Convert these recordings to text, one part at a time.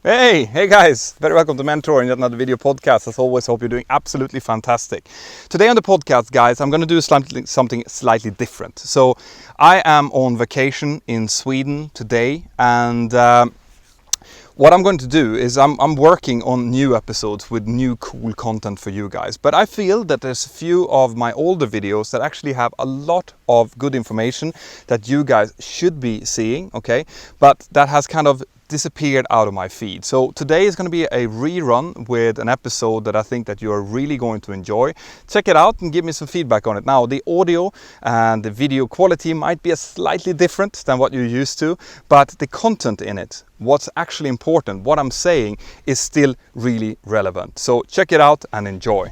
Hey guys, very welcome to Mentour and yet another video podcast. As always, hope you're doing absolutely fantastic. Today on the podcast, guys, I'm going to do something slightly different. So I am on vacation in Sweden today, and what I'm going to do is I'm working on new episodes with new cool content for you guys. But I feel that there's a few of my older videos that actually have a lot of good information that you guys should be seeing, okay? But that has kind of disappeared out of my feed. So today is going to be a rerun with an episode that I think that you are really going to enjoy. Check it out and give me some feedback on it. Now, the audio and the video quality might be a slightly different than what you're used to, but the content in it, what's actually important, what I'm saying, is still really relevant. So check it out and enjoy.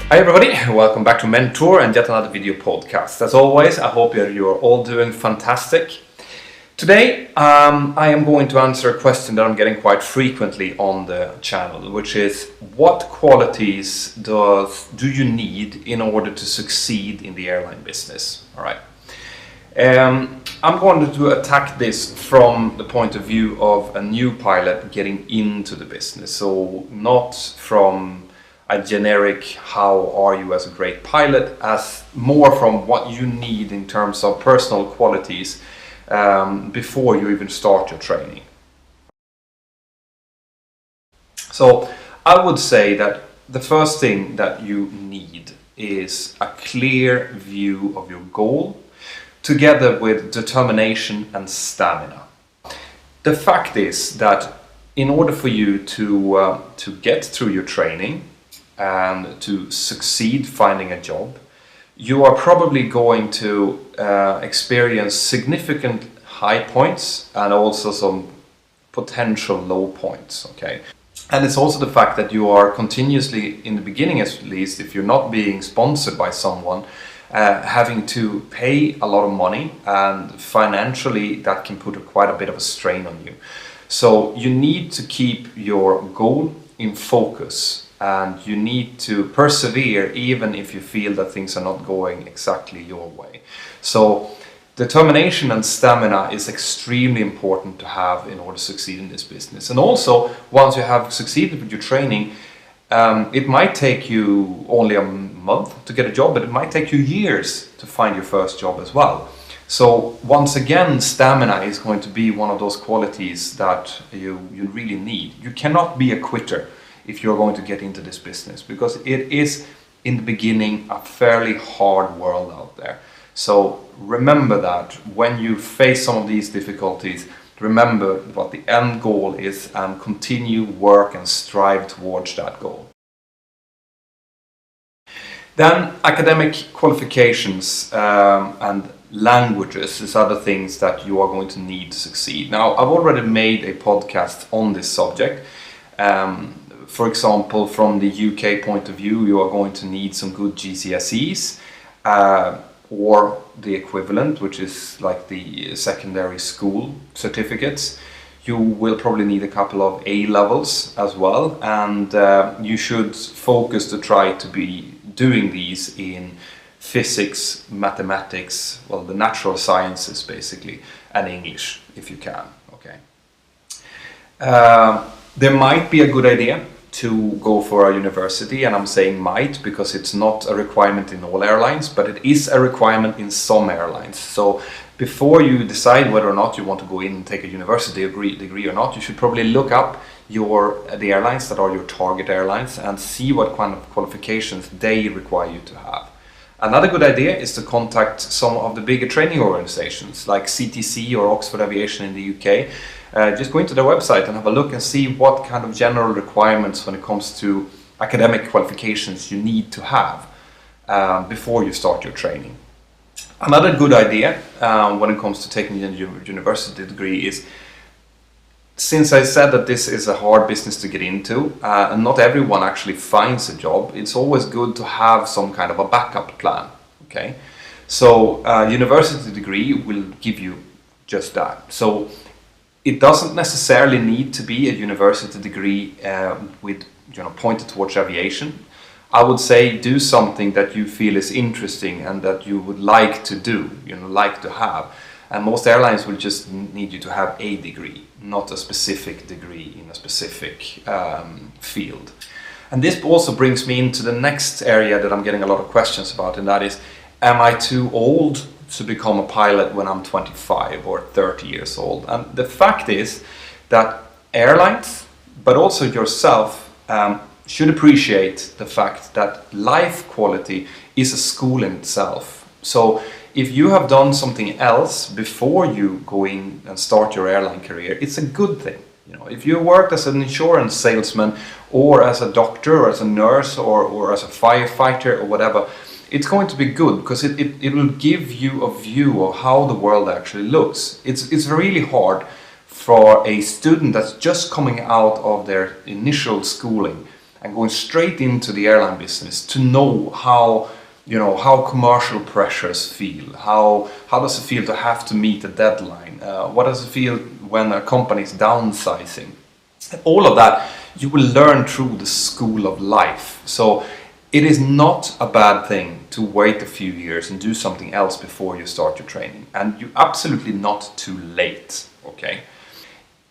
Hi everybody, welcome back to Mentour and yet another video podcast. As always, I hope you're all doing fantastic. Today, I am going to answer a question that I'm getting quite frequently on the channel, which is what qualities do you need in order to succeed in the airline business? All right. I'm going to attack this from the point of view of a new pilot getting into the business, so not from a generic how are you as a great pilot, as more from what you need in terms of personal qualities before you even start your training. So I would say that the first thing that you need is a clear view of your goal together with determination and stamina. The fact is that in order for you to get through your training and to succeed finding a job, you are probably going to experience significant high points and also some potential low points, okay? And it's also the fact that you are continuously, in the beginning at least, if you're not being sponsored by someone, having to pay a lot of money, and financially that can put quite a bit of a strain on you. So you need to keep your goal in focus, and you need to persevere even if you feel that things are not going exactly your way. So determination and stamina is extremely important to have in order to succeed in this business. And also, once you have succeeded with your training, it might take you only a month to get a job, but it might take you years to find your first job as well. So once again, stamina is going to be one of those qualities that you really need. You cannot be a quitter if you're going to get into this business, because it is in the beginning a fairly hard world out there. So remember that when you face some of these difficulties, remember what the end goal is and continue work and strive towards that goal. Then academic qualifications and languages is other things that you are going to need to succeed. Now, I've already made a podcast on this subject. For example, from the UK point of view, you are going to need some good GCSEs or the equivalent, which is like the secondary school certificates. You will probably need a couple of A levels as well, and you should focus to try to be doing these in physics, mathematics, well, the natural sciences basically, and English if you can. Okay. There might be a good idea to go for a university, and I'm saying might because it's not a requirement in all airlines, but it is a requirement in some airlines. So before you decide whether or not you want to go in and take a university degree or not, you should probably look up the airlines that are your target airlines and see what kind of qualifications they require you to have. Another good idea is to contact some of the bigger training organizations like CTC or Oxford Aviation in the UK. Just go into their website and have a look and see what kind of general requirements when it comes to academic qualifications you need to have before you start your training. Another good idea when it comes to taking a university degree is, since I said that this is a hard business to get into and not everyone actually finds a job, it's always good to have some kind of a backup plan. Okay, so a university degree will give you just that. So it doesn't necessarily need to be a university degree with pointed towards aviation, I would say do something that you feel is interesting and that you would like to do, like to have. And most airlines will just need you to have a degree, not a specific degree in a specific field. And this also brings me into the next area that I'm getting a lot of questions about, and that is, am I too old to become a pilot when I'm 25 or 30 years old? And the fact is that airlines, but also yourself, should appreciate the fact that life quality is a school in itself. So if you have done something else before you go in and start your airline career, it's a good thing. If you worked as an insurance salesman or as a doctor or as a nurse or as a firefighter or whatever, it's going to be good because it will give you a view of how the world actually looks. It's really hard for a student that's just coming out of their initial schooling and going straight into the airline business to know how commercial pressures feel. How does it feel to have to meet a deadline? What does it feel when a company is downsizing? All of that you will learn through the school of life. So it is not a bad thing to wait a few years and do something else before you start your training. And you're absolutely not too late, okay?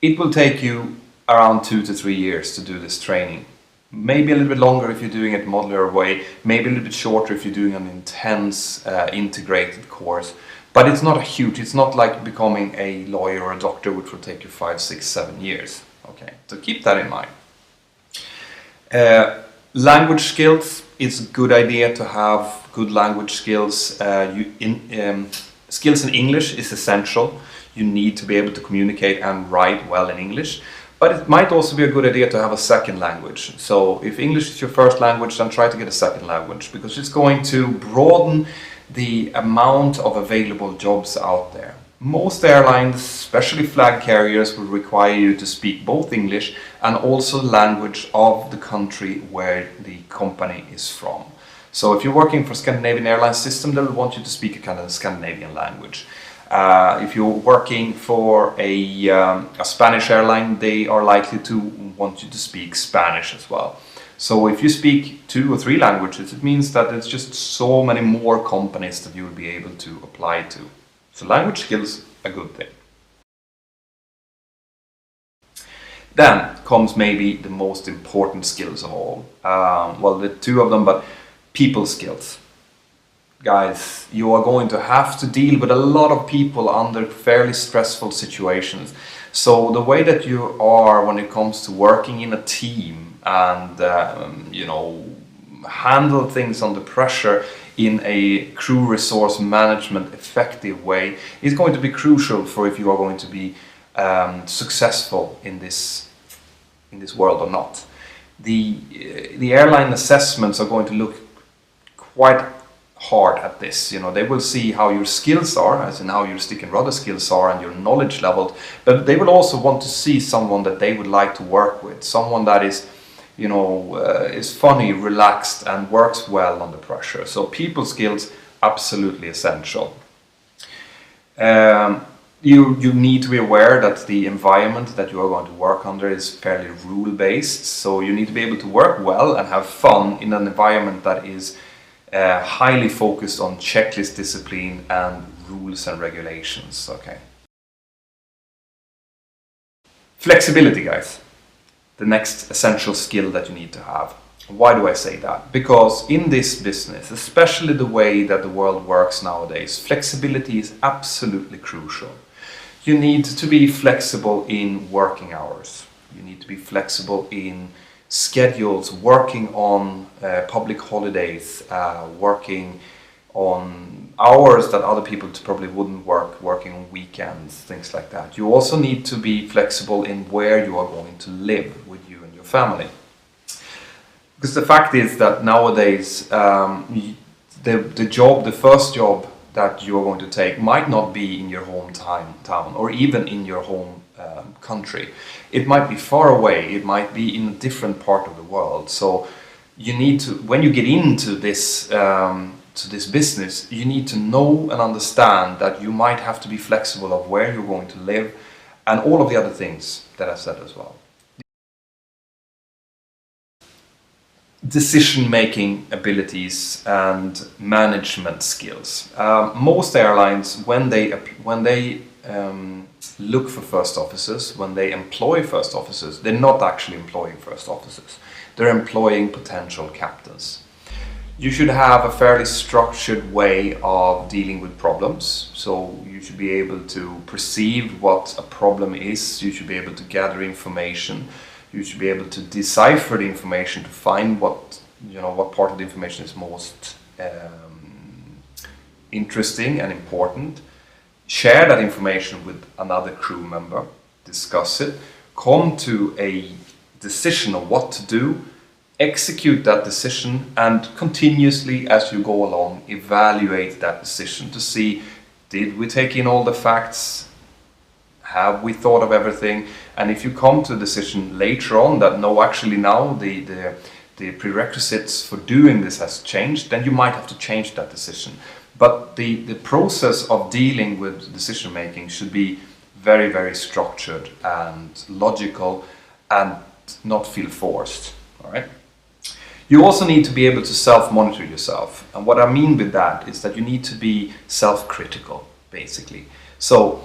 It will take you around 2 to 3 years to do this training. Maybe a little bit longer if you're doing it modular way, maybe a little bit shorter if you're doing an intense integrated course. But it's not like becoming a lawyer or a doctor, which will take you 5, 6, 7 years. Okay, so keep that in mind. Language skills, it's a good idea to have good language skills. Skills in English is essential. You need to be able to communicate and write well in English. But it might also be a good idea to have a second language. So if English is your first language, then try to get a second language, because it's going to broaden the amount of available jobs out there. Most airlines, especially flag carriers, will require you to speak both English and also language of the country where the company is from. So if you're working for Scandinavian Airlines system, they'll want you to speak a kind of Scandinavian language. If you're working for a Spanish airline, they are likely to want you to speak Spanish as well. So if you speak 2 or 3 languages, it means that there's just so many more companies that you will be able to apply to. So language skills, a good thing. Then comes maybe the most important skills of all. Well, the 2 of them, but people skills. Guys, you are going to have to deal with a lot of people under fairly stressful situations. So the way that you are when it comes to working in a team and handle things under pressure in a crew resource management effective way is going to be crucial for if you are going to be successful in this world or not. The airline assessments are going to look quite hard at this. They will see how your skills are, as in how your stick and rudder skills are and your knowledge level, but they will also want to see someone that they would like to work with, someone that is is funny, relaxed and works well under pressure. So people skills, absolutely essential. You need to be aware that the environment that you are going to work under is fairly rule-based, so you need to be able to work well and have fun in an environment that is highly focused on checklist discipline and rules and regulations. Okay. Flexibility, guys. The next essential skill that you need to have. Why do I say that? Because in this business, especially the way that the world works nowadays, flexibility is absolutely crucial. You need to be flexible in working hours. You need to be flexible in schedules, working on public holidays, working on hours that other people probably wouldn't work, working on weekends, things like that. You also need to be flexible in where you are going to live with you and your family. Because the fact is that nowadays the first job that you are going to take might not be in your hometown or even in your home country. It might be far away, it might be in a different part of the world. So you need to, when you get into this business, you need to know and understand that you might have to be flexible of where you're going to live and all of the other things that I said as well. decision-making abilities and management skills. Most airlines, when they look for first officers, when they employ first officers, they're not actually employing first officers. They're employing potential captains. You should have a fairly structured way of dealing with problems. So you should be able to perceive what a problem is. You should be able to gather information. You should be able to decipher the information to find what part of the information is most interesting and important. Share that information with another crew member, discuss it, come to a decision of what to do, execute that decision, and continuously as you go along evaluate that decision to see, did we take in all the facts, have we thought of everything? And if you come to a decision later on that no, actually now the prerequisites for doing this has changed, then you might have to change that decision. But the process of dealing with decision making should be very, very structured and logical and not feel forced. All right. You also need to be able to self-monitor yourself. And what I mean with that is that you need to be self-critical, basically. So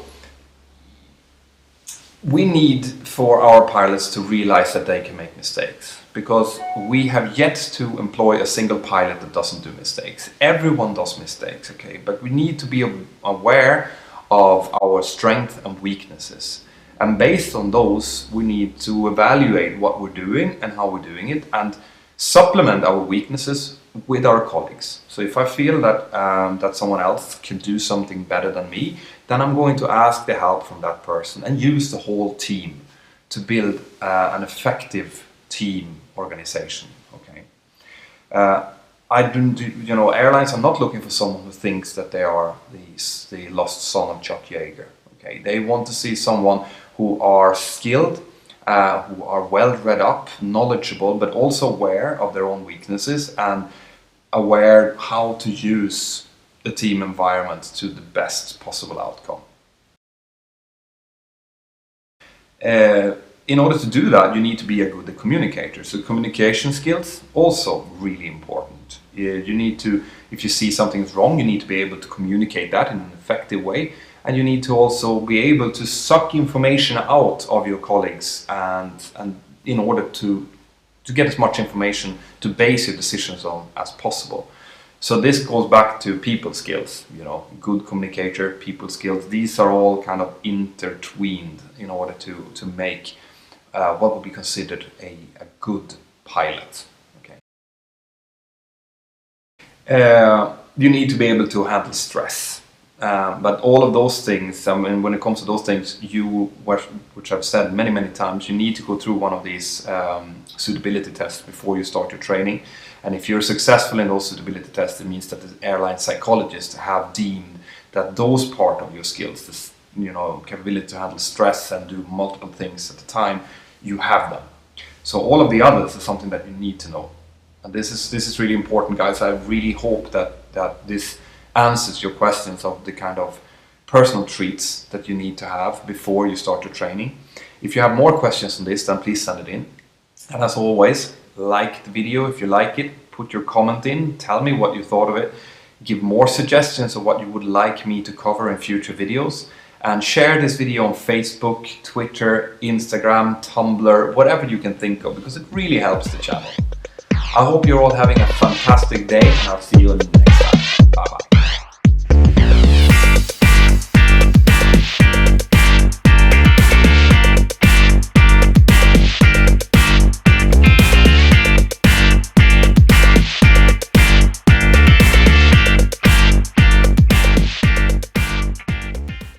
we need for our pilots to realize that they can make mistakes, because we have yet to employ a single pilot that doesn't do mistakes. Everyone does mistakes, okay? But we need to be aware of our strengths and weaknesses. And based on those, we need to evaluate what we're doing and how we're doing it, and supplement our weaknesses with our colleagues. So if I feel that someone else can do something better than me, then I'm going to ask the help from that person and use the whole team to build an effective team organization. Okay, airlines are not looking for someone who thinks that they are the lost son of Chuck Yeager. Okay, they want to see someone who are skilled, who are well read up, knowledgeable, but also aware of their own weaknesses and aware how to use the team environment to the best possible outcome. In order to do that, you need to be a good communicator. So communication skills also really important. You need to, if you see something's wrong, you need to be able to communicate that in an effective way. And you need to also be able to suck information out of your colleagues and in order to get as much information to base your decisions on as possible. So this goes back to people skills, good communicator, people skills. These are all kind of intertwined in order to make what would be considered a good pilot. Okay. You need to be able to handle stress. But all of those things, when it comes to those things, which I've said many, many times, you need to go through one of these suitability tests before you start your training. And if you're successful in those suitability tests, it means that the airline psychologists have deemed that those part of your skills, this capability to handle stress and do multiple things at a time, you have them. So all of the others is something that you need to know. And this is really important, guys. I really hope that this answers your questions of the kind of personal treats that you need to have before you start your training. If you have more questions on this, then please send it in. And as always, like the video if you like it, put your comment in, tell me what you thought of it, give more suggestions of what you would like me to cover in future videos, and share this video on Facebook, Twitter, Instagram, Tumblr, whatever you can think of, because it really helps the channel. I hope you're all having a fantastic day, and I'll see you next time.